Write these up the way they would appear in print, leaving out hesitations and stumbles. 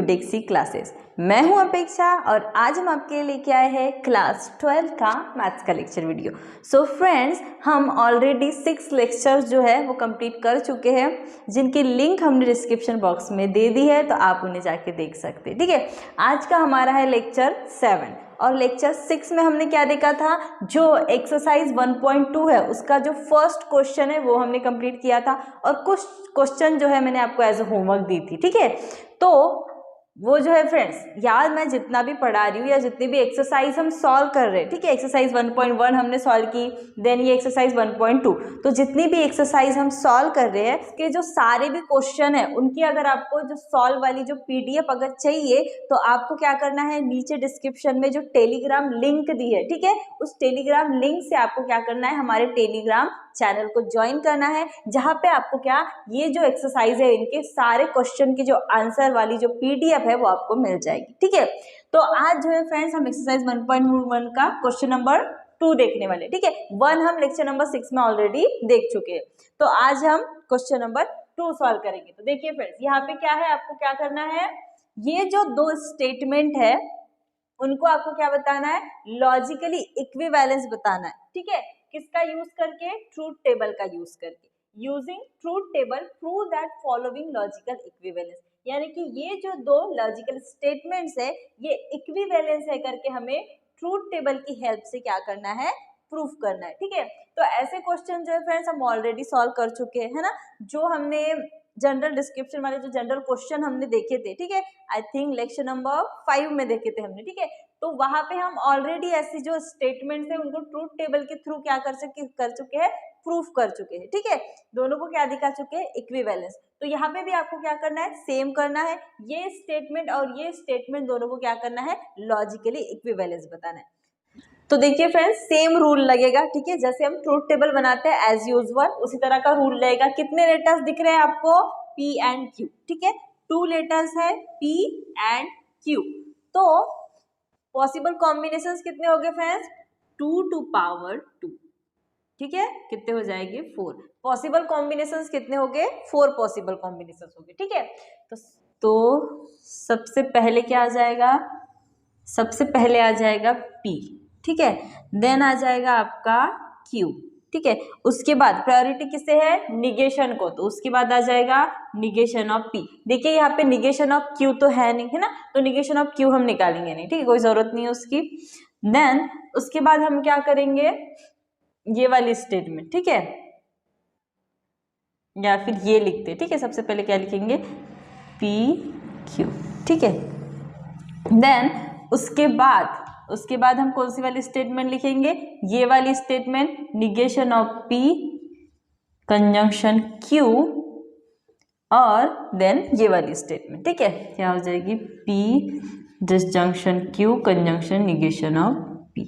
यूडेक्सी classes. मैं हूं अपेक्षा और आज हम आपके लिए लेके आए हैं क्लास 12 का मैथ्स का लेक्चर वीडियो। सो फ्रेंड्स, हम ऑलरेडी 6 लेक्चर्स जो है वो कंप्लीट कर चुके हैं, जिनकी लिंक हमने डिस्क्रिप्शन बॉक्स में दे दी है, तो आप उन्हें जाके देख सकते हैं। ठीक है, आज का हमारा है लेक्चर 7 और लेक्चर 6 में हमने क्या देखा था, जो एक्सरसाइज 1.2 है उसका जो फर्स्ट क्वेश्चन है वो हमने कंप्लीट किया था और कुछ क्वेश्चन जो है मैंने आपको एज ए होमवर्क दी थी। ठीक है, तो वो जो है फ्रेंड्स, यार मैं जितना भी पढ़ा रही हूँ या जितनी भी एक्सरसाइज हम सॉल्व कर रहे हैं, ठीक है, एक्सरसाइज 1.1 हमने सॉल्व की, देन ये एक्सरसाइज 1.2, तो जितनी भी एक्सरसाइज हम सॉल्व कर रहे हैं उसके जो सारे भी क्वेश्चन है उनकी अगर आपको जो सॉल्व वाली जो पीडीएफ अगर चाहिए तो आपको क्या करना है, नीचे डिस्क्रिप्शन में जो टेलीग्राम लिंक दी है, ठीक है, उस टेलीग्राम लिंक से आपको क्या करना है, हमारे टेलीग्राम चैनल को ज्वाइन करना है, जहां पे आपको क्या, ये जो एक्सरसाइज है इनके सारे क्वेश्चन की जो आंसर वाली जो पीडीएफ है वो आपको मिल जाएगी। ठीक है, तो आज जो है फ्रेंड्स हम एक्सरसाइज 1.1 का क्वेश्चन नंबर 2 देखने वाले। ठीक है, 1 हम लेक्चर नंबर 6 में ऑलरेडी देख चुके हैं, तो आज हम क्वेश्चन नंबर 2 सॉल्व करेंगे। तो देखिए फ्रेंड्स, यहाँ पे क्या है, आपको क्या करना है, ये जो दो स्टेटमेंट है उनको आपको क्या बताना है, लॉजिकली इक्विवेलेंस बताना है। ठीक है, किसका यूज करके, ट्रूथ टेबल का यूज करके। Using truth table prove that following logical equivalence, यानी कि ये जो दो लॉजिकल स्टेटमेंट्स है ये इक्विवेलेंस है करके हमें ट्रूथ टेबल की हेल्प से क्या करना है, प्रूफ करना है। ठीक है, तो ऐसे क्वेश्चन जो है फ्रेंड्स हम ऑलरेडी सॉल्व कर चुके हैं, है ना, जो हमने जनरल डिस्क्रिप्शन वाले जो जनरल क्वेश्चन हमने देखे थे, ठीक है, आई थिंक लेक्चर नंबर 5 में देखे थे हमने। ठीक है, तो वहां पे हम ऑलरेडी ऐसी जो स्टेटमेंट्स है उनको ट्रूथ टेबल के थ्रू क्या कर चुके हैं, प्रूफ कर चुके हैं। ठीक है, दोनों को क्या दिखा चुके हैं, इक्विवेलेंस। तो यहाँ पे भी आपको क्या करना है, सेम करना है, ये स्टेटमेंट और ये स्टेटमेंट दोनों को क्या करना है, लॉजिकली इक्विवेलेंस बताना है। तो देखिए फ्रेंड्स, सेम रूल लगेगा। ठीक है, जैसे हम ट्रूथ टेबल बनाते हैं एज यूजुअल, उसी तरह का रूल लगेगा। कितने लेटर्स दिख रहे हैं आपको, P एंड Q। ठीक है, 2 लेटर्स है P एंड Q। तो पॉसिबल कॉम्बिनेशंस कितने हो गए फ्रेंड्स, 2 टू पावर 2। ठीक है, कितने हो जाएंगे, 4। पॉसिबल कॉम्बिनेशंस कितने हो गए, 4 पॉसिबल कॉम्बिनेशंस हो गए। ठीक है, तो सबसे पहले क्या आ जाएगा, सबसे पहले आ जाएगा P। ठीक है, देन आ जाएगा आपका Q। ठीक है, उसके बाद प्रायोरिटी किसे है, निगेशन को, तो उसके बाद आ जाएगा निगेशन ऑफ P। देखिए यहाँ पे निगेशन ऑफ Q तो है नहीं, है ना, तो निगेशन ऑफ Q हम निकालेंगे नहीं। ठीक है, कोई जरूरत नहीं है उसकी। देन उसके बाद हम क्या करेंगे, ये वाली स्टेटमेंट, ठीक है, या फिर ये लिखते, ठीक है, सबसे पहले क्या लिखेंगे, P Q। ठीक है, देन उसके बाद हम कौन सी वाली स्टेटमेंट लिखेंगे, ये वाली statement, negation of P conjunction Q, और देन ये वाली स्टेटमेंट। ठीक है, क्या हो जाएगी, P disjunction Q conjunction negation of P।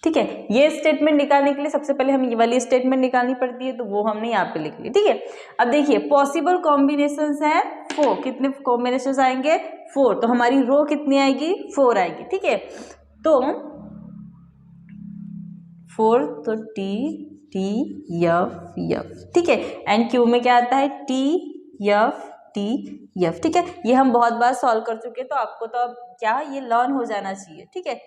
ठीक है, ये स्टेटमेंट निकालने के लिए सबसे पहले हमें ये वाली स्टेटमेंट निकालनी पड़ती है, तो वो हमने यहाँ पे लिख ली। ठीक है, अब देखिए पॉसिबल कॉम्बिनेशंस है 4। कितने कॉम्बिनेशंस आएंगे, 4। तो हमारी रो कितनी आएगी, 4 आएगी। ठीक है, तो 4, तो T T F F। ठीक है, एंड Q में क्या आता है, T F T F। ठीक है, ये हम बहुत बार सॉल्व कर चुके हैं, तो आपको तो अब क्या ये लर्न हो जाना चाहिए। ठीक है,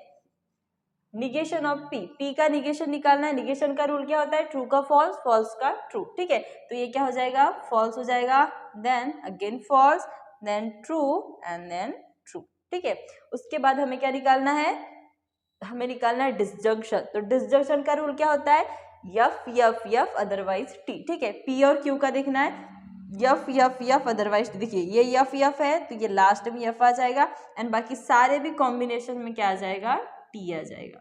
निगेशन ऑफ P का निगेशन निकालना है। निगेशन का रूल क्या होता है, ट्रू का फॉल्स, फॉल्स का ट्रू। ठीक है, तो ये क्या हो जाएगा, फॉल्स हो जाएगा, then again false, then true and then true. ठीक है, उसके बाद हमें क्या निकालना है, हमें निकालना है डिसजंक्शन। तो डिसजंक्शन का रूल क्या होता है, F F F otherwise T। ठीक है, P और Q का देखना है, F F F अदरवाइज। देखिए ये F F है तो ये लास्ट में F आ जाएगा, एंड बाकी सारे भी कॉम्बिनेशन में क्या आ जाएगा, T आ जाएगा,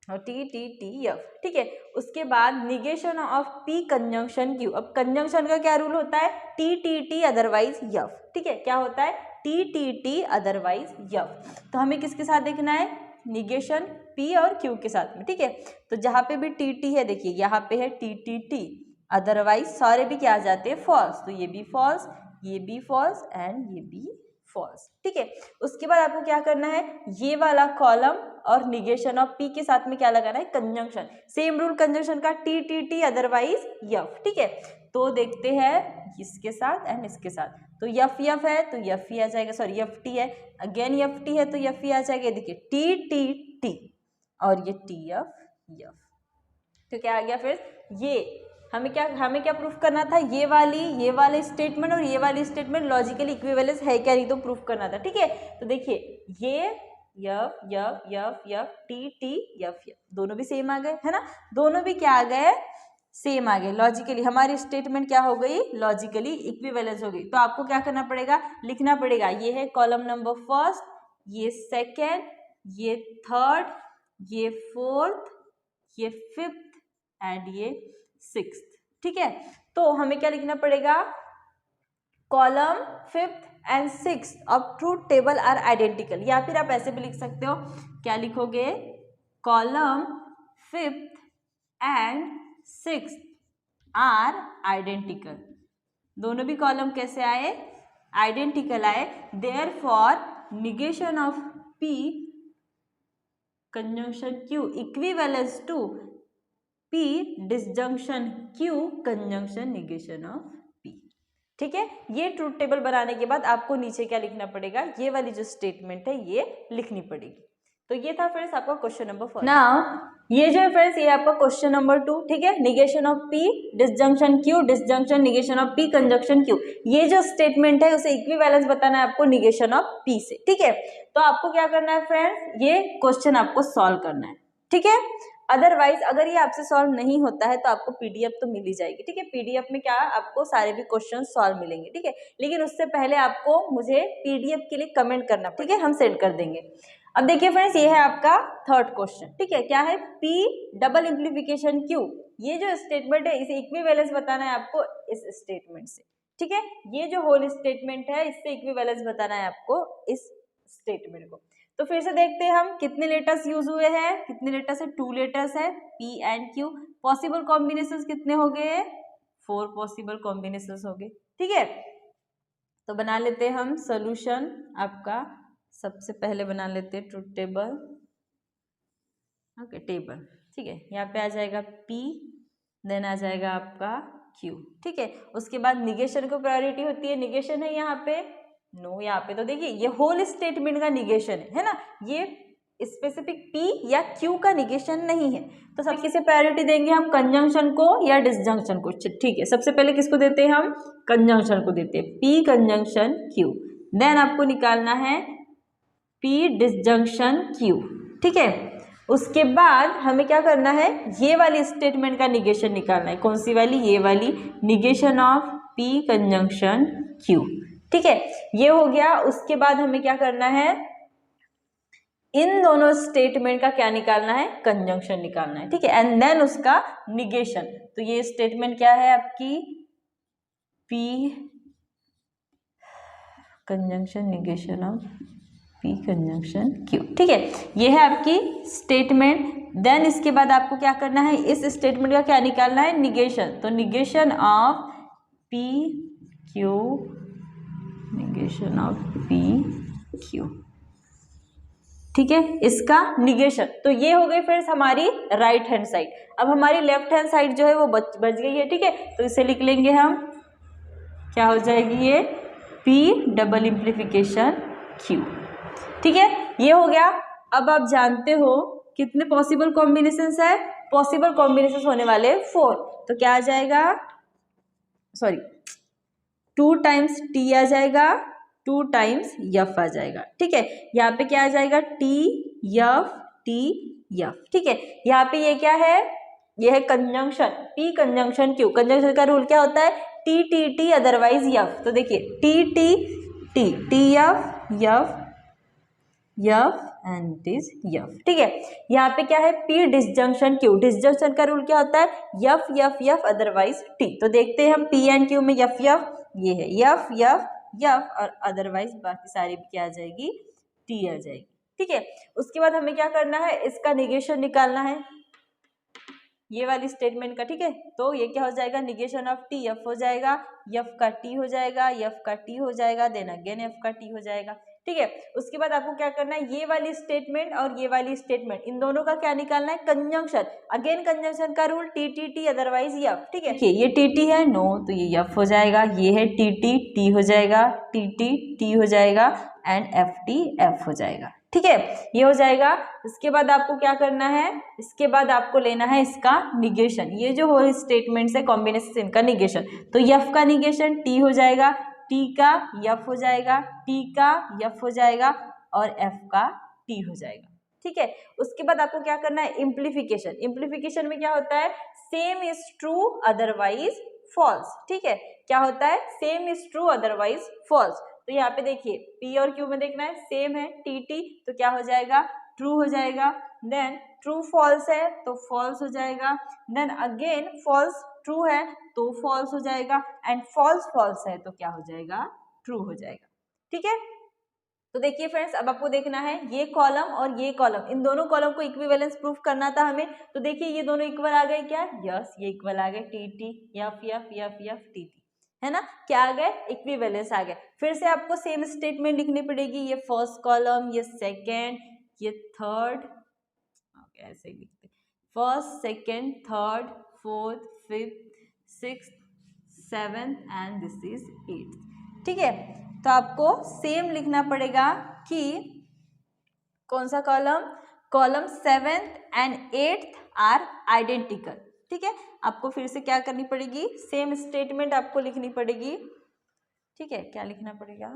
और T T T F। ठीक है, उसके बाद negation of P conjunction Q। अब कंजंक्शन का क्या रूल होता है, T T T otherwise F। ठीक है, क्या होता है, T T T otherwise F। तो हमें किसके साथ देखना है, निगेशन P और Q के साथ में। ठीक है, तो जहां पे भी T T है, देखिए यहाँ पे है T T T, अदरवाइज सारे भी क्या आ जाते हैं, फॉल्स। तो ये भी फॉल्स, ये भी फॉल्स एंड ये भी फॉल्स। ठीक है, उसके बाद आपको क्या करना है, ये वाला कॉलम और निगेशन ऑफ P के साथ में क्या लगाना है, कंजंक्शन। सेम रूल कंजंक्शन का, T T T otherwise F। ठीक है, तो देखते हैं इसके साथ एंड इसके साथ, तो यफ यफ है तो यफ ही आ जाएगा, सॉरी यफ टी है, अगेन यफ टी है तो यफ ही आ जाएगा। देखिए टी टी टी और ये टी यफ यफ, तो क्या आ गया फिर ये हमें क्या प्रूफ करना था, ये वाले स्टेटमेंट और ये वाली स्टेटमेंट लॉजिकली इक्विवेलेंस है क्या नहीं तो प्रूफ करना था। ठीक है, तो देखिए ये F F F F T T F F दोनों भी सेम आ गए है ना, दोनों भी क्या आ गए सेम आ गए, लॉजिकली हमारी स्टेटमेंट क्या हो गई लॉजिकली इक्विवेलेंस हो गई। तो आपको क्या करना पड़ेगा, लिखना पड़ेगा, ये है कॉलम नंबर फर्स्ट, ये सेकेंड, ये थर्ड, ये फोर्थ, ये फिफ्थ एंड ये सिक्स्थ। ठीक है, तो हमें क्या लिखना पड़ेगा, column fifth and six of truth table are identical, या फिर आप ऐसे भी लिख सकते हो, क्या लिखोगे, column fifth and six are identical, दोनों भी कॉलम कैसे आए, आइडेंटिकल आए। Therefore negation of P conjunction Q equivalence to P disjunction Q conjunction negation of P. ठीक है, ये ट्रूथ टेबल बनाने के बाद आपको नीचे क्या लिखना पड़ेगा, ये वाली जो स्टेटमेंट है ये लिखनी पड़ेगी। तो ये था फ्रेंड्स आपका क्वेश्चन नंबर 4। नाउ ये जो है फ्रेंड्स ये आपका क्वेश्चन नंबर 2। ठीक है, negation of P disjunction Q, disjunction negation of P conjunction Q, ये जो स्टेटमेंट है उसे इक्विवेलेंस बताना है आपको निगेशन ऑफ पी से। ठीक है, तो आपको क्या करना है फ्रेंड्स, ये क्वेश्चन आपको सॉल्व करना है। ठीक है, अदरवाइज अगर ये आपसे सॉल्व नहीं होता है तो आपको पीडीएफ तो मिल ही जाएगी। ठीक है, पीडीएफ में क्या आपको सारे भी क्वेश्चन सॉल्व मिलेंगे। ठीक है, लेकिन उससे पहले आपको मुझे पीडीएफ के लिए कमेंट करना, ठीक है, हम सेंड कर देंगे। अब देखिए फ्रेंड्स ये है आपका थर्ड क्वेश्चन। ठीक है, क्या है, पी डबल इम्प्लीफिकेशन क्यू, ये जो स्टेटमेंट है इसे इक्विवेलेंस बताना है आपको इस स्टेटमेंट से। ठीक है, ये जो होल स्टेटमेंट है इससे इक्विवेलेंस बताना है आपको इस स्टेटमेंट को। तो फिर से देखते हैं हम कितने लेटर्स यूज हुए हैं, कितने लेटर्स है, 2 लेटर्स है P and Q. Possible combinations कितने हो गए, 4 पॉसिबल कॉम्बिनेशंस हो गए। ठीक है, तो बना लेते हैं हम सोल्यूशन आपका, सबसे पहले बना लेते हैं ट्रूथ टेबल। ओके टेबल, ठीक है, यहाँ पे आ जाएगा P, देन आ जाएगा आपका Q। ठीक है, उसके बाद निगेशन को प्रायोरिटी होती है, निगेशन है यहाँ पे नो, यहाँ पे तो देखिए ये होल स्टेटमेंट का निगेशन है ना, ये स्पेसिफिक P या Q का निगेशन नहीं है। तो सबसे किसे प्रायोरिटी देंगे हम, कंजंक्शन को या डिसजंक्शन को। ठीक है, सबसे पहले किसको देते हैं हम, कंजंक्शन को देते हैं, P कंजंक्शन Q। देन आपको निकालना है P डिसजंक्शन Q। ठीक है, उसके बाद हमें क्या करना है, ये वाली स्टेटमेंट का निगेशन निकालना है। कौन सी वाली, ये वाली, negation of P conjunction Q। ठीक है, ये हो गया। उसके बाद हमें क्या करना है, इन दोनों स्टेटमेंट का क्या निकालना है, कंजंक्शन निकालना है। ठीक है, एंड देन उसका निगेशन। तो ये स्टेटमेंट क्या है आपकी, P conjunction negation of P conjunction Q। ठीक है, ये है आपकी स्टेटमेंट। देन इसके बाद आपको क्या करना है, इस स्टेटमेंट का क्या निकालना है, निगेशन। तो negation of P Q, negation of P Q। ठीक है, इसका निगेशन। तो ये हो गई फ्रेंड्स हमारी राइट हैंड साइड। अब हमारी लेफ्ट हैंड साइड जो है वो बच गई है। ठीक है, तो इसे लिख लेंगे हम, क्या हो जाएगी ये, P डबल इम्प्लीफिकेशन Q। ठीक है, ये हो गया। अब आप जानते हो कितने पॉसिबल कॉम्बिनेशंस है, पॉसिबल कॉम्बिनेशंस होने वाले 4। तो क्या आ जाएगा, सॉरी 2 टाइम्स T आ जाएगा, 2 टाइम्स यफ आ जाएगा। ठीक है, यहाँ पे क्या आ जाएगा, T यफ T यफ। ठीक है, यहाँ पे ये क्या है, ये है conjunction P conjunction Q। Conjunction का रूल क्या होता है, T T T otherwise F. तो देखिए T T T T F F F and it is F. ठीक है, यहाँ पे क्या है, P डिसजंक्शन Q। डिसजंक्शन का रूल क्या होता है, F F F otherwise T। तो देखते हैं हम P एंड Q में यफ यफ, ये है यफ यफ यफ, और अदरवाइज बाकी सारी भी क्या आ जाएगी, T आ जाएगी। ठीक है, उसके बाद हमें क्या करना है, इसका निगेशन निकालना है, ये वाली स्टेटमेंट का। ठीक है, तो ये क्या हो जाएगा, निगेशन ऑफ T यफ हो जाएगा, यफ का T हो जाएगा, यफ का T हो जाएगा, देन अगेन यफ का T हो जाएगा। ठीक है। उसके बाद आपको क्या करना है, ये वाली स्टेटमेंट और ये वाली स्टेटमेंट, इन दोनों का क्या निकालना है, कंजंक्शन। अगेन कंजंक्शन का rule T T T otherwise F, ठीक है। ये टी टी है नो, तो ये यफ हो जाएगा, ये है टी टी टी हो जाएगा, टी टी टी हो जाएगा एंड एफ टी एफ हो जाएगा, ठीक है, ये हो जाएगा। इसके बाद आपको क्या करना है, इसके बाद आपको लेना है इसका निगेशन, ये जो होल स्टेटमेंट्स है कॉम्बिनेशन इनका निगेशन, तो यफ का निगेशन टी हो जाएगा, टी का यफ हो जाएगा, टी का यफ हो जाएगा और एफ का टी हो जाएगा, ठीक है। उसके बाद आपको क्या करना है, इम्प्लीफिकेशन। इम्प्लीफिकेशन में क्या होता है, same is true otherwise false, ठीक है। क्या होता है, same is true otherwise false. तो यहाँ पे देखिए P और Q में देखना है, सेम है टी टी, तो क्या हो जाएगा, ट्रू हो जाएगा। देन ट्रू फॉल्स है तो फॉल्स हो जाएगा। देन अगेन फॉल्स ट्रू है तो फॉल्स हो जाएगा एंड फॉल्स फॉल्स है तो क्या हो जाएगा, ट्रू हो जाएगा, ठीक है। तो देखिए फ्रेंड्स, अब आपको देखना है ये कॉलम और ये कॉलम, इन दोनों कॉलम को इक्विवेलेंस प्रूफ करना था हमें। तो देखिए ये दोनों इक्वल आ गए क्या, यस ये इक्वल आ गए, T T F F F F T T, है ना, क्या आ गए, इक्विवेलेंस आ गए। फिर से आपको सेम स्टेटमेंट लिखनी पड़ेगी, ये फर्स्ट कॉलम, ये सेकेंड, ये थर्ड, ऐसे ही लिखते, first second third fourth fifth sixth seventh and this is eighth, ठीक है। तो आपको सेम लिखना पड़ेगा कि कौन सा column, column seventh and eighth are identical, ठीक है। आपको फिर से क्या करनी पड़ेगी, सेम स्टेटमेंट आपको लिखनी पड़ेगी, ठीक है। क्या लिखना पड़ेगा,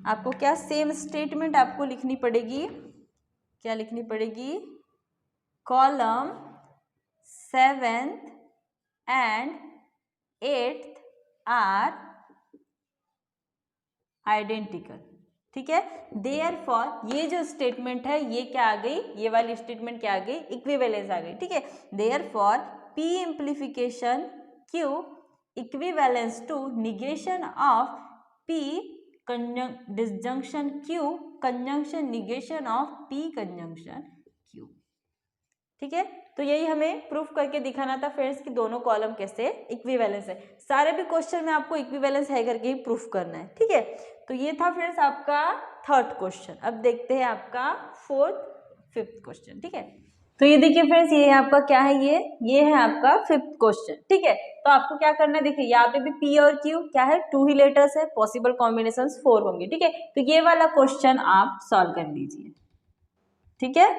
आपको क्या, सेम स्टेटमेंट आपको लिखनी पड़ेगी, क्या लिखनी पड़ेगी, column seventh and eighth are identical, ठीक है। देयरफॉर ये जो स्टेटमेंट है ये क्या आ गई, ये वाली स्टेटमेंट क्या आ गई, इक्विवेलेंस आ गई, ठीक है। Therefore P implication Q equivalence to negation of P disjunction Q conjunction negation of P conjunction Q, ठीक है। तो यही हमें प्रूफ करके दिखाना था फ्रेंड्स कि दोनों कॉलम कैसे इक्विवेलेंस है। सारे भी क्वेश्चन में आपको इक्विवेलेंस है करके ही प्रूफ करना है, ठीक है। तो ये था फ्रेंड्स आपका थर्ड क्वेश्चन। अब देखते हैं आपका फोर्थ फिफ्थ क्वेश्चन, ठीक है। तो ये देखिए फ्रेंड्स, ये आपका क्या है, ये है आपका फिफ्थ क्वेश्चन, ठीक है। तो आपको क्या करना है, देखिए यहाँ पे भी P और Q क्या है, 2 ही लेटर्स है, पॉसिबल कॉम्बिनेशंस 4 होंगे, ठीक है। तो ये वाला क्वेश्चन आप सॉल्व कर लीजिए, ठीक है।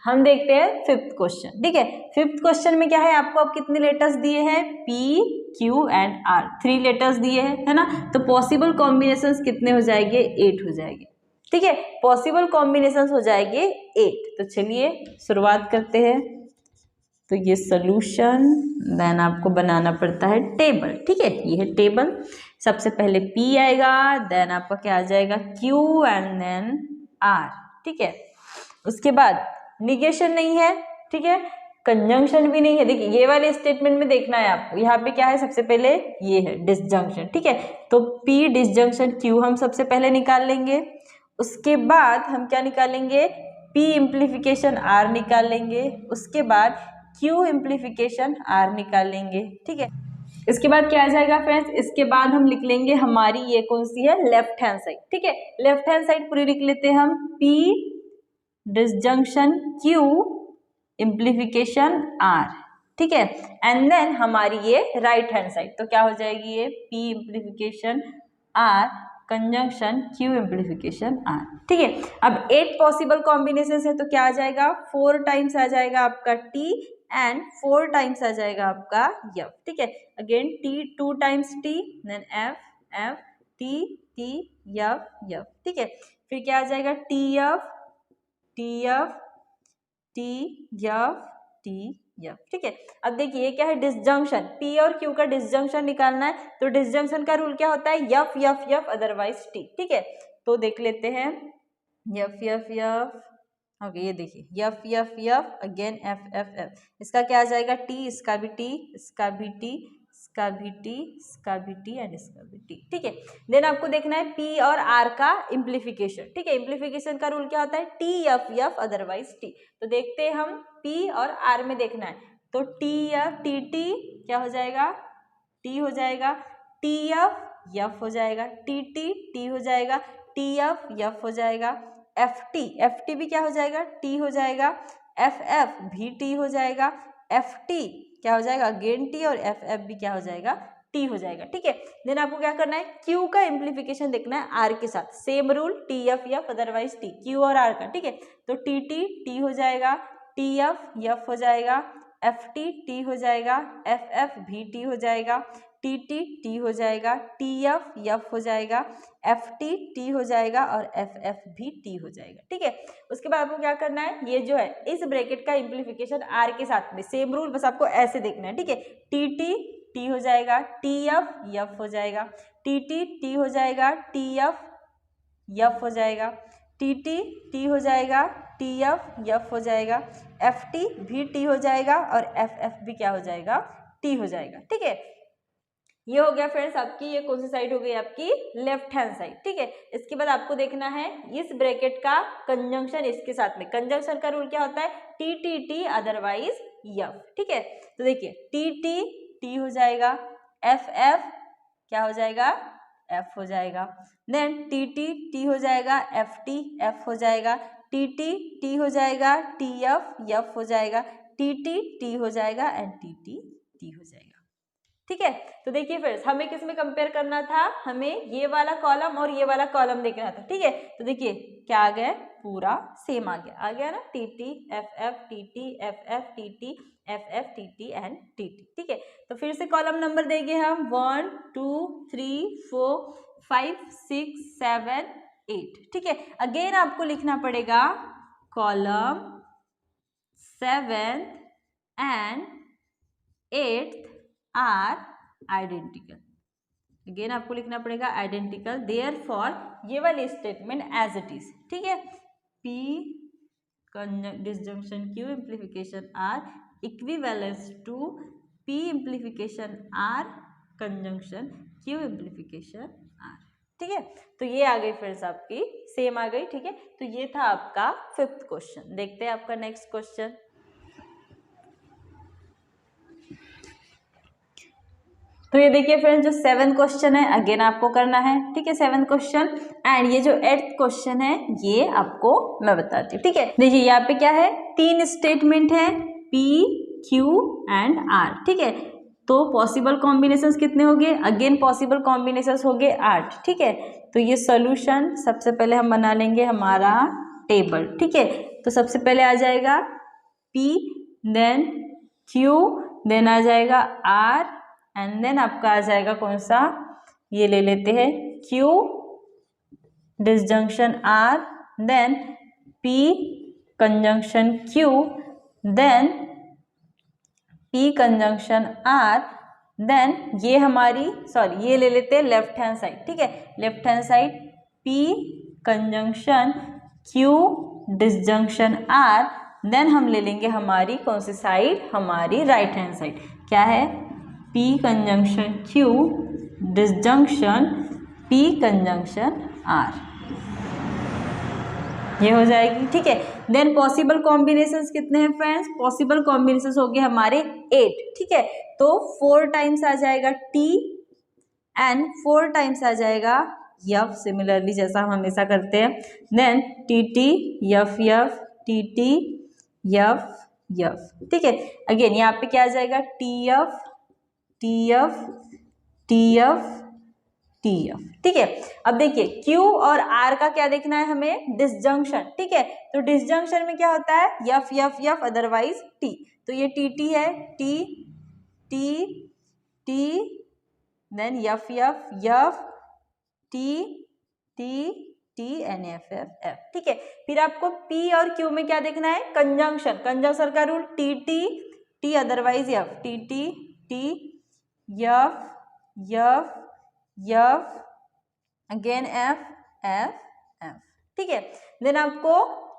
हम देखते हैं फिफ्थ क्वेश्चन, ठीक है। फिफ्थ क्वेश्चन में क्या है, आपको अब कितने लेटर्स दिए हैं, P Q and R, 3 letters दिए हैं, है ना। तो पॉसिबल कॉम्बिनेशंस कितने हो जाएंगे, 8 हो जाएंगे, ठीक है। पॉसिबल कॉम्बिनेशंस हो जाएंगे 8। तो चलिए शुरुआत करते हैं। तो ये सोल्यूशन, देन आपको बनाना पड़ता है टेबल, ठीक है। ये है टेबल, सबसे पहले P आएगा, देन आपका क्या आ जाएगा Q एंड देन R, ठीक है। उसके बाद निगेशन नहीं है, ठीक है, कंजंक्शन भी नहीं है। देखिए ये वाले स्टेटमेंट में देखना है आपको, यहाँ पे क्या है, सबसे पहले ये है डिसजंक्शन, ठीक है। तो P डिसजंक्शन Q हम सबसे पहले निकाल लेंगे, उसके बाद हम क्या निकालेंगे, P इम्प्लीफिकेशन R निकाल लेंगे, उसके बाद Q इम्प्लीफिकेशन R निकाल लेंगे, ठीक है। इसके बाद क्या आ जाएगा फ्रेंड्स, इसके बाद हम लिख लेंगे हमारी ये कौन सी है, लेफ्ट हैंड साइड, ठीक है। लेफ्ट हैंड साइड पूरी लिख लेते हैं हम, P डिसजंक्शन Q इम्प्लीफिकेशन R, ठीक है। एंड देन हमारी ये राइट हैंड साइड, तो क्या हो जाएगी, ये P इम्प्लीफिकेशन R conjunction Q इम्प्लीफिकेशन R, ठीक है। अब 8 पॉसिबल कॉम्बिनेशन है, तो क्या आ जाएगा, 4 टाइम्स आ जाएगा आपका T एंड 4 टाइम्स आ जाएगा आपका F, ठीक है। Again T 2 times T, then F F T T F F, ठीक है। फिर क्या आ जाएगा, TF TF TF TF, ठीक है। अब देखिए ये क्या है, डिसजंक्शन, P और Q का डिसजंक्शन निकालना है, तो डिसजंक्शन का रूल क्या होता है, F F F otherwise T, ठीक है। तो देख लेते हैं, F F F, ओके, ये देखिए F F F again F F F, इसका क्या आ जाएगा, T, इसका भी T, इसका भी T, इसका भी T, इसका भी T एंड इसका भी T, ठीक है। देन आपको देखना है P और R का इम्प्लीफिकेशन, ठीक है। इम्प्लीफिकेशन का रूल क्या होता है, T F F otherwise T। तो देखते हैं हम P और R में देखना है, तो T F T T क्या हो जाएगा, टी हो जाएगा, टी एफ हो जाएगा, टी टी हो जाएगा, टी एफ हो जाएगा, एफ टी भी क्या हो जाएगा, टी हो जाएगा, एफ भी टी हो जाएगा, एफ टी क्या हो जाएगा, अगेन टी, और एफ भी क्या हो जाएगा, टी हो जाएगा। ठीक है, देन आपको क्या करना है, क्यू का इम्प्लीफिकेशन देखना है आर के साथ, same rule, T F otherwise T, Q और आर का। ठीक है, तो टी टी हो जाएगा, टी एफ हो जाएगा, एफ टी हो जाएगा, एफ भी टी हो जाएगा, टी टी हो जाएगा, टी एफ हो जाएगा, एफ टी हो जाएगा, और एफ भी टी हो जाएगा। ठीक है, उसके बाद आपको क्या करना है, ये जो है इस ब्रैकेट का इम्प्लीफिकेशन आर के साथ में, सेम रूल, बस आपको ऐसे देखना है। ठीक है, टी टी हो जाएगा, टी एफ हो जाएगा, टी टी हो जाएगा, टी एफ हो जाएगा, टी टी हो जाएगा, टी एफ हो जाएगा, एफ टी भी टी हो जाएगा, और एफ भी क्या हो जाएगा, टी हो जाएगा। ठीक है, ये हो गया फ्रेंड्स आपकी, ये कौन सी साइड हो गई आपकी, लेफ्ट हैंड साइड। ठीक है, इसके बाद आपको देखना है इस ब्रैकेट का कंजंक्शन इसके साथ में। कंजंक्शन का रूल क्या होता है, टी टी अदरवाइज एफ। ठीक है, तो देखिए टी टी हो जाएगा, एफ क्या हो जाएगा, एफ हो जाएगा, देन टी टी हो जाएगा, एफ हो जाएगा, टी टी हो जाएगा, टी एफ हो जाएगा, टी टी हो जाएगा, एंड टी टी हो जाएगा। ठीक है, तो देखिए फ्रेंड्स, हमें किस में कंपेयर करना था, हमें ये वाला कॉलम और ये वाला कॉलम देखना था। ठीक है, तो देखिए क्या आ गया, पूरा सेम आ गया ना, T T F T T F T T F T T and T T. ठीक है, तो फिर से कॉलम नंबर देंगे हम 1 2 3 4 5 6 7 8। ठीक है, अगेन आपको लिखना पड़ेगा column 7 and 8 are identical. Again आपको लिखना पड़ेगा आइडेंटिकल, देयरफॉर ये वाली स्टेटमेंट एज इट इज। ठीक है, P disjunction Q implication R equivalence to P implication R conjunction Q implication R. ठीक है, तो ये आ गई फ्रेंड्स आपकी, सेम आ गई। ठीक है, तो ये था आपका 5th क्वेश्चन। देखते हैं आपका नेक्स्ट क्वेश्चन। तो ये देखिए फ्रेंड्स, जो 7th क्वेश्चन है अगेन आपको करना है। ठीक है, 7th क्वेश्चन, एंड ये जो 8th क्वेश्चन है ये आपको मैं बताती हूँ। ठीक है, देखिए यहाँ पे क्या है, 3 स्टेटमेंट है, P Q एंड R। ठीक है, तो पॉसिबल कॉम्बिनेशंस कितने हो गए, अगेन पॉसिबल कॉम्बिनेशंस हो गए 8। ठीक है, तो ये सोल्यूशन सबसे पहले हम बना लेंगे हमारा टेबल। ठीक है, तो सबसे पहले आ जाएगा P, देन Q, देन आ जाएगा R, एंड देन आपका आ जाएगा कौन सा, ये ले लेते हैं Q disjunction R, then P conjunction Q, then P conjunction R, then ये हमारी ये ले लेते हैं लेफ्ट हैंड साइड। ठीक है, left hand side P conjunction Q disjunction R, then हम ले लेंगे हमारी कौन सी साइड, हमारी राइट हैंड साइड। क्या है, P conjunction Q disjunction P conjunction R, ये हो जाएगी। ठीक है, देन पॉसिबल कॉम्बिनेशंस कितने हैं फ्रेंड्स, पॉसिबल कॉम्बिनेशंस हो गए हमारे 8। ठीक है, तो 4 टाइम्स आ जाएगा T एंड 4 टाइम्स आ जाएगा F, सिमिलरली जैसा हम हमेशा करते हैं, then T T F T T F। ठीक है, अगेन यहाँ पे क्या आ जाएगा, TF TF TF TF। ठीक है, अब देखिए Q और R का क्या देखना है हमें, डिसजंक्शन। ठीक है, तो डिसजंक्शन में क्या होता है, F अदरवाइज T, तो ये TT है, T T T, then F T T T and F। ठीक है, फिर आपको P और Q में क्या देखना है, कंजंक्शन। कंजंक्शन का rule T otherwise F, T F again F। ठीक है, देन आपको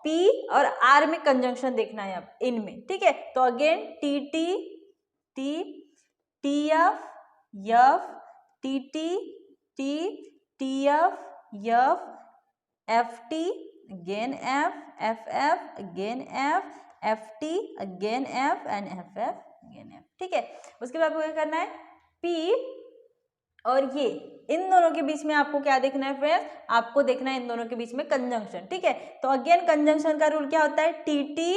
P और R में कंजंक्शन देखना है अब इनमें। ठीक है, तो again T F T F FT again F again FT again F and F again F। ठीक है, उसके बाद आपको क्या करना है, P और ये, इन दोनों के बीच में आपको क्या देखना है फ्रेंड्स, आपको देखना है इन दोनों के बीच में कंजंक्शन, ठीक है। तो अगेन कंजंक्शन का रूल क्या होता है, T T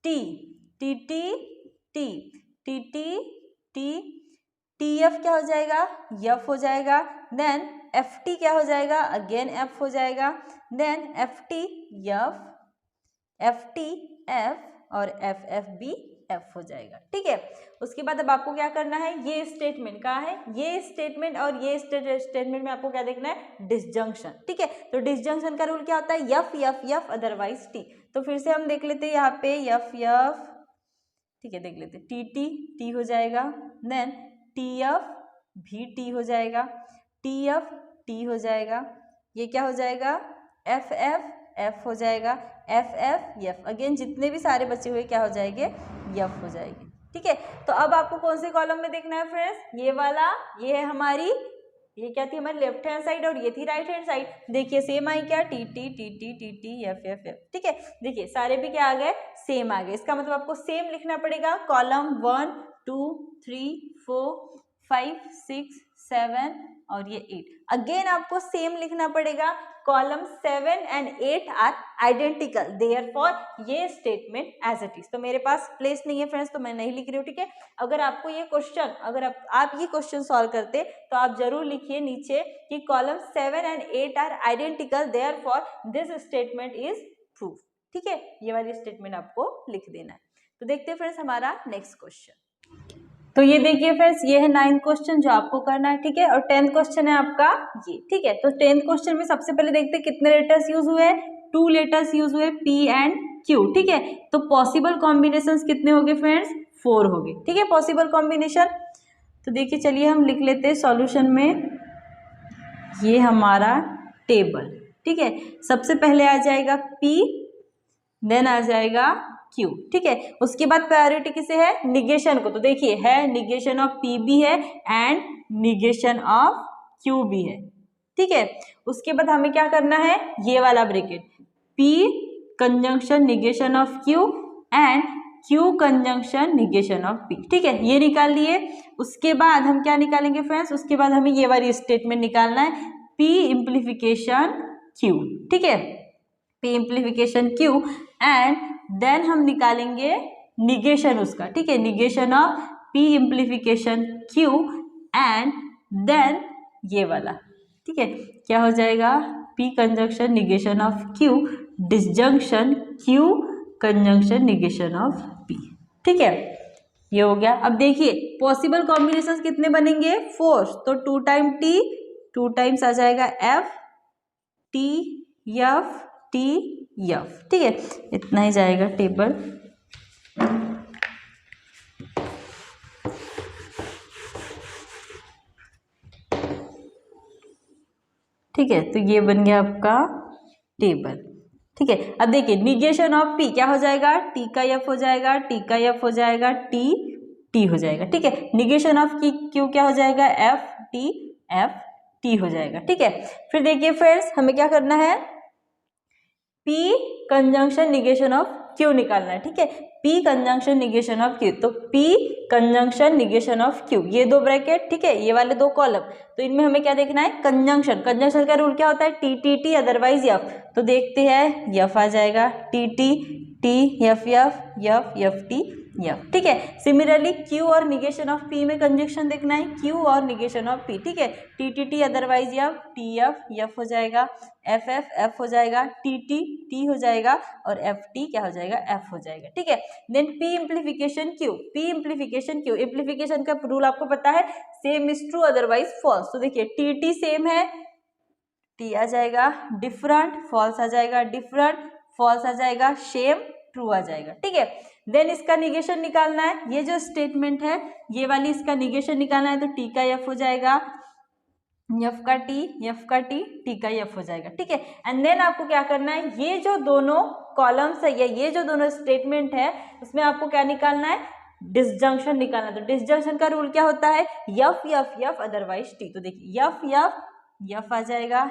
T, T T T, T T T, T F क्या हो जाएगा, यफ हो जाएगा, देन एफ टी क्या हो जाएगा, अगेन एफ हो जाएगा, then F T F, F T F और एफ एफ बी एफ हो जाएगा, ठीक है। उसके बाद अब आपको क्या करना है, ये स्टेटमेंट कहाँ है, ये स्टेटमेंट और ये स्टेटमेंट में आपको क्या देखना है, डिसजंक्शन, ठीक है। तो डिसजंक्शन का रूल क्या होता है, F F F otherwise T. तो फिर से हम देख लेते हैं यहाँ पे यफ यफ, ठीक है, देख लेते हैं, टी टी टी हो जाएगा, देन टी एफ भी टी हो जाएगा, टी एफ टी हो जाएगा, ये क्या हो जाएगा, एफ एफ एफ हो जाएगा, एफ एफ एफ, अगेन जितने भी सारे बचे हुए क्या हो जाएंगे, एफ हो जाएंगे, ठीक है। तो अब आपको कौन से कॉलम में देखना है फ्रेंड्स, ये वाला, ये है हमारी, ये क्या थी हमारी लेफ्ट हैंड साइड और ये थी राइट हैंड साइड। देखिए सेम आई क्या, T T T T T T F F F, ठीक है। देखिए सारे भी क्या आ गए, सेम आ गए। इसका मतलब आपको सेम लिखना पड़ेगा, कॉलम 1 2 3 4 5 6 7 और ये 8, अगेन आपको सेम लिखना पड़ेगा। Column 7 and 8 are identical, therefore ये स्टेटमेंट एज इट इज। तो मेरे पास प्लेस नहीं है फ्रेंड्स, तो मैं नहीं लिख रही हूँ, ठीक है। अगर आपको ये क्वेश्चन, अगर आप ये क्वेश्चन सॉल्व करते तो आप जरूर लिखिए नीचे कि column 7 and 8 are identical, therefore this statement is proof, ठीक है। ये वाली स्टेटमेंट आपको लिख देना है। तो देखते हैं फ्रेंड्स हमारा नेक्स्ट क्वेश्चन। तो ये देखिए फ्रेंड्स, ये है 9th क्वेश्चन जो आपको करना है, ठीक है। और 10th क्वेश्चन है आपका ये, ठीक है। तो 10th क्वेश्चन में सबसे पहले देखते हैं कितने लेटर्स यूज हुए, 2 लेटर्स यूज हुए, P एंड Q, ठीक है। तो पॉसिबल कॉम्बिनेशंस कितने हो गए फ्रेंड्स, 4 हो गए, ठीक है, पॉसिबल कॉम्बिनेशन। तो देखिए चलिए हम लिख लेते हैं सॉल्यूशन में, ये हमारा टेबल, ठीक है। सबसे पहले आ जाएगा P, देन आ जाएगा Q, ठीक है। उसके बाद प्रायोरिटी किसे है, निगेशन को। तो देखिए है निगेशन ऑफ P भी है एंड निगेशन ऑफ Q भी है, ठीक है। उसके बाद हमें क्या करना है, ये वाला bracket, P conjunction negation of Q and Q conjunction negation of P, ठीक है, ये निकाल लिए। उसके बाद हम क्या निकालेंगे फ्रेंड्स, उसके बाद हमें ये वाली स्टेटमेंट निकालना है, P इम्प्लीफिकेशन Q, ठीक है, P implication Q and then हम निकालेंगे निगेशन उसका, ठीक है, negation of P implication Q and then ये वाला, ठीक है, क्या हो जाएगा, P conjunction negation of Q disjunction Q conjunction negation of P, ठीक है, ये हो गया। अब देखिए पॉसिबल कॉम्बिनेशंस कितने बनेंगे, 4, तो 2 टाइम T, 2 टाइम्स आ जाएगा F T F T F, ठीक है, इतना ही जाएगा टेबल। ठीक है, तो ये बन गया आपका टेबल, ठीक है। अब देखिए निगेशन ऑफ P क्या हो जाएगा, T का F हो जाएगा, T का F हो जाएगा, T T हो जाएगा, ठीक है। निगेशन ऑफ Q क्या हो जाएगा, F T हो जाएगा, ठीक है। फिर देखिए फ्रेंड्स हमें क्या करना है, P conjunction negation of Q निकालना है, ठीक है, P conjunction negation of Q। तो P conjunction negation of Q, ये 2 ब्रैकेट, ठीक है, ये वाले 2 कॉलम। तो इनमें हमें क्या देखना है, कंजंक्शन, कंजंक्शन का रूल क्या होता है, T T T otherwise F। तो देखते हैं F आ जाएगा, T T T F F F F T F, ठीक है। सिमिलरली Q और निगेशन ऑफ P में कंजंक्शन देखना है, Q और निगेशन ऑफ P, ठीक है, T T T otherwise F, T F F हो जाएगा, F F F हो जाएगा, T T T हो जाएगा और F T क्या हो जाएगा, F हो जाएगा, ठीक है। Then P implication Q, P implication Q, implication का रूल आपको पता है, same is true otherwise false. तो देखिए T T सेम है, T आ जाएगा, डिफरेंट फॉल्स आ जाएगा, डिफरेंट फॉल्स आ जाएगा, सेम ट्रू आ जाएगा, ठीक है। देन इसका निगेशन निकालना है, ये जो स्टेटमेंट है ये वाली इसका निगेशन निकालना है, तो T का F हो जाएगा, F का T, F का T, T का F हो जाएगा, ठीक है। एंड देन आपको क्या करना है, ये जो दोनों कॉलम्स है या ये जो दोनों स्टेटमेंट है उसमें आपको क्या निकालना है, डिसजंक्शन निकालना है। तो डिसजंक्शन का रूल क्या होता है, F F F otherwise T। तो देखिए F F F आ जाएगा,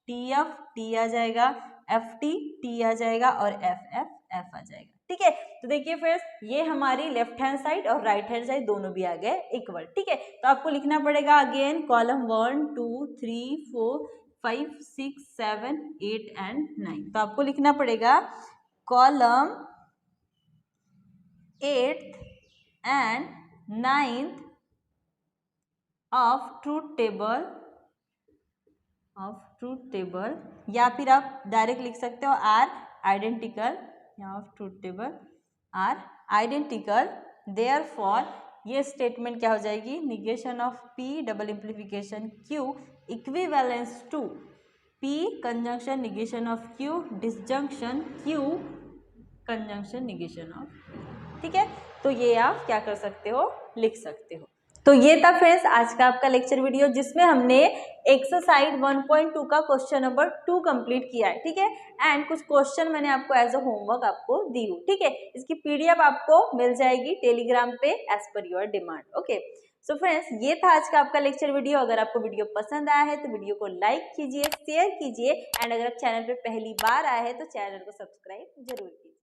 T F T आ जाएगा, F T T आ जाएगा और F F F आ जाएगा, ठीक है। तो देखिए फ्रेंड्स, ये हमारी लेफ्ट हैंड साइड और राइट हैंड साइड दोनों भी आ गए इक्वल। ठीक है, तो आपको लिखना पड़ेगा अगेन कॉलम 1 2 3 4 5 6 7 8 एंड 9। तो आपको लिखना पड़ेगा column 8th and 9th of truth table या फिर आप डायरेक्ट लिख सकते हो are identical of truth table are identical, therefore ये स्टेटमेंट क्या हो जाएगी, negation of P double implication Q equivalence to P conjunction negation of Q disjunction Q conjunction negation of. ठीक है, तो ये आप क्या कर सकते हो, लिख सकते हो। तो ये था फ्रेंड्स आज का आपका लेक्चर वीडियो, जिसमें हमने एक्सरसाइज 1.2 का क्वेश्चन नंबर 2 कंप्लीट किया है। ठीक है, एंड कुछ क्वेश्चन मैंने आपको एज अ होमवर्क आपको दी हूँ। ठीक है, इसकी पीडीएफ आपको मिल जाएगी टेलीग्राम पे as per your demand. Okay, so friends, ये था आज का आपका लेक्चर वीडियो। अगर आपको वीडियो पसंद आया है तो वीडियो को लाइक कीजिए, शेयर कीजिए, एंड अगर आप चैनल पे पहली बार आए हैं तो चैनल को सब्सक्राइब जरूर कीजिए।